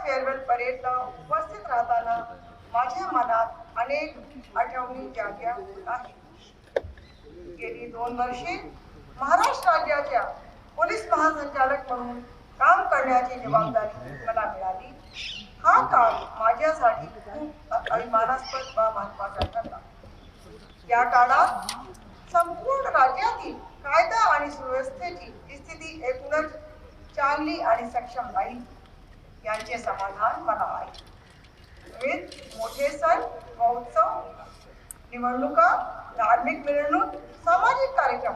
Farewell परेडला उपस्थित राहताना माझ्या मनात अनेक आठवणी जाग्या होत आहेत. गेली 2 वर्षे महाराष्ट्र राज्याच्या पोलीस महासंचालक म्हणून काम करण्याची जबाबदारी मला मिळाली. हा काळ माझ्यासाठी खूप अभिमानास्पद व महत्वाचा ठरला. या काळात संपूर्ण राज्यातील कायदा आणि सुव्यवस्थेची स्थिती एकूणच चांगली आणि सक्षम राहील यांचे समाधान मला आहे. विविध मोठे सण व उत्सव, निवडणुका, धार्मिक मिरवणूक, सामाजिक कार्यक्रम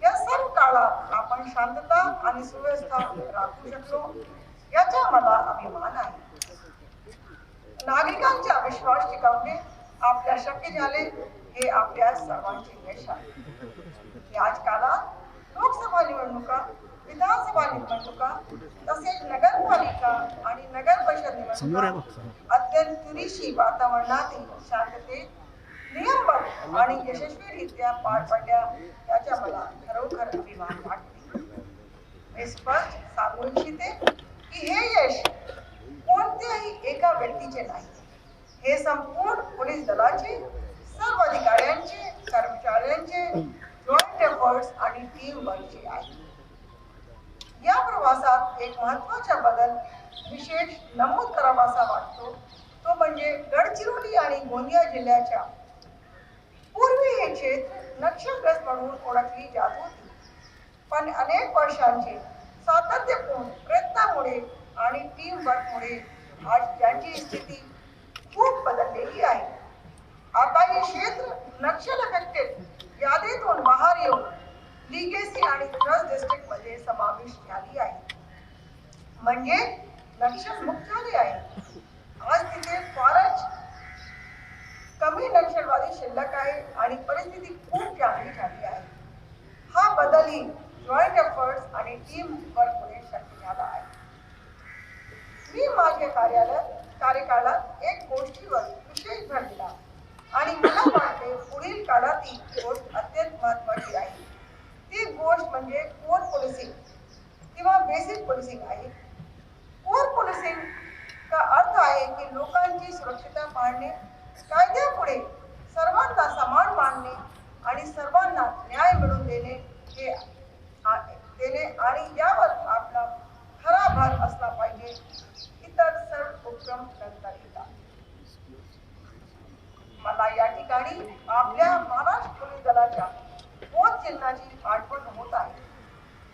या सर्व काळात आपण शांतता आणि सुव्यवस्था राखू शकलो याचा मला अभिमान आहे. नागरिकांचा विश्वास टिकवणे आपल्या शक्य झाले हे आपल्या सर्वांचे यश आहे. याच काळात लोकसभा निवडणुका, विधानसभा निवडणुका तसेच नगरपालिका आणि नगर परिषद निवडणुका अत्यंत पुरेशी वातावरणातील शांततेत नियमबद्ध आणि यशस्वीरित्या पार पडल्या याचा मला खरोखर अभिमान वाटते. मी स्पष्ट सांगू इच्छिते की हे यश कोणत्याही एका व्यक्तीचे नाही, हे संपूर्ण पोलीस दलाचे सर्व अधिकाऱ्यांचे, कर्मचाऱ्यांचे जॉईंट एफर्ट्स आणि टीम वर्कचे आहे. या प्रवासात एक महत्त्वाचा बदल विशेष नमूद करावासा वाटतो, तो म्हणजे गडचिरोली आणि गोंदिया जिल्ह्याच्या पूर्वी हे क्षेत्र नक्षलग्रस्त म्हणून ओळखली जात होती. पण अनेक वर्षांचे सातत्यपूर्ण प्रयत्नामुळे आणि टीम वर्कमुळे आज त्यांची स्थिती खूप बदललेली आहे. आता हे क्षेत्र नक्षल अफेक्टेड यादीतून बाहेर येऊन लिगेसी आणि ट्रस्ट डिस्ट्रिक्ट मध्ये समाविष्ट झाली आहे, म्हणजे नक्षल मुक्त झाले आहे. आज तिथे फारच कमी नक्षलवादी शिल्लक आहे आणि परिस्थिती खूप चांगली झाली आहे. हा बदलही जॉईंट एफर्ट्स आणि टीम वर्कमुळे शक्य झाला आहे. मी माझ्या कार्यकाळात एक गोष्टीवर विशेष भर दिला आणि मला वाटते पुढील काळात ही गोष्ट अत्यंत महत्त्वाची आहे. ती गोष्ट म्हणजे कोर पोलिसिंग किंवा बेसिक पोलिसिंग आहे. कोर पोलिसिंग का अर्थ आहे की लोकांची सुरक्षितता पाळणे, कायद्यापुढे सर्वांना समान मानणे आणि सर्वांना न्याय मिळवून देणे आणि यावर आपला खरा भर असला पाहिजे. इतर सर्व उपक्रम नंतर येतात. मला या ठिकाणी आपल्या महाराष्ट्र पोलीस दलाच्या बोधचिन्हाची आठवण होत आहे.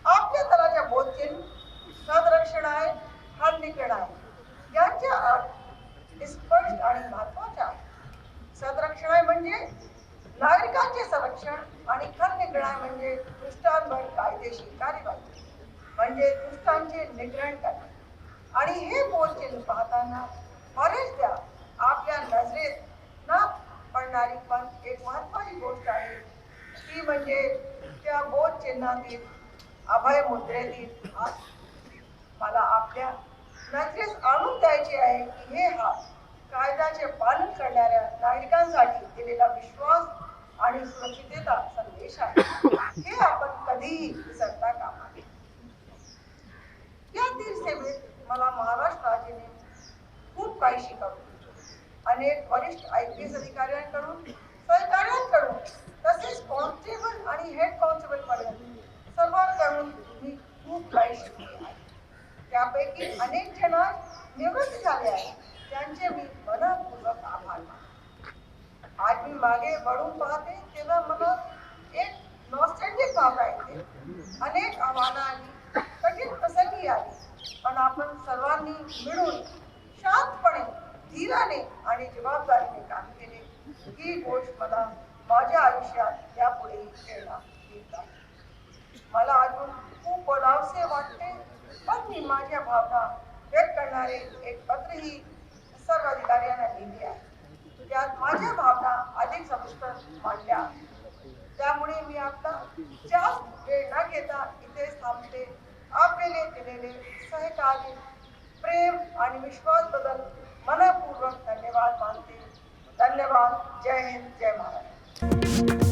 आपल्या दलाच्या बोधचिन्ह सदरक्षण आहे, खंडनिकरण आहे. यांच्या अर्थ स्पष्ट आणि महत्वाचा आहे. सदरक्षण आहे म्हणजे नागरिकांचे संरक्षण आणि खंडनिकरण म्हणजे दुष्टांवर कायदेशीर कार्यवाही म्हणजे दुष्टांचे निग्रहण करणे. आणि हे बोधचिन्ह पाहताना बरेचदा आपल्या नजरेत न पडणारी पण एक महत्वाची गोष्ट आहे, ती म्हणजे त्या बोधचिन्हातील अभय मुद्रेतील हात. मला आपल्या नजरेस आणून द्यायचे आहे की हे हात कायद्याचे पालन करणाऱ्या नागरिकांसाठी दिलेला विश्वास आणि सुरक्षिततेचा संदेश आहे. हे आपण कधीही विसरता कामा नये. यातील सेवेत मला महाराष्ट्र राज्याने खूप काही शिकवले. अनेक वरिष्ठ IPS अधिकाऱ्यांकडून, सहकाऱ्यांकडून तसेच कॉन्स्टेबल आणि हेड कॉन्स्टेबल पर्यंत सर्वांकडून मी खूप काही शिकले आहे. त्यापैकी अनेक जण निवृत्त झाले आहेत, त्यांचे मी मनपूर्वक आभार मानतो. आज मी मागे वळून पाहते तेव्हा मला एक नॉस्टॅल्जिक भावना येते. अनेक आव्हानं आली, कठीण प्रसंगी आली, पण आपण सर्वांनी मिळून शांतपणे, धीराने आणि जबाबदारीने काम केले. ही गोष्ट मला माझ्या आयुष्यात यापुढेही प्रेरणा देत आहे. मला अजून खूप बोलावसे वाटते, पण मी माझ्या भावना व्यक्त करणारे एक पत्रही सर्व अधिकाऱ्यांना लिहिले आहे. त्यात माझ्या भावना अधिक सविस्तर मांडल्या आहेत. त्यामुळे मी आपला जास्त वेळ न घेता इथेच थांबते. आपल्याला दिलेले सहकार्य, प्रेम आणि विश्वास बद्दल मनपूर्वक धन्यवाद मानते. धन्यवाद. जय हिंद, जय महाराष्ट्र.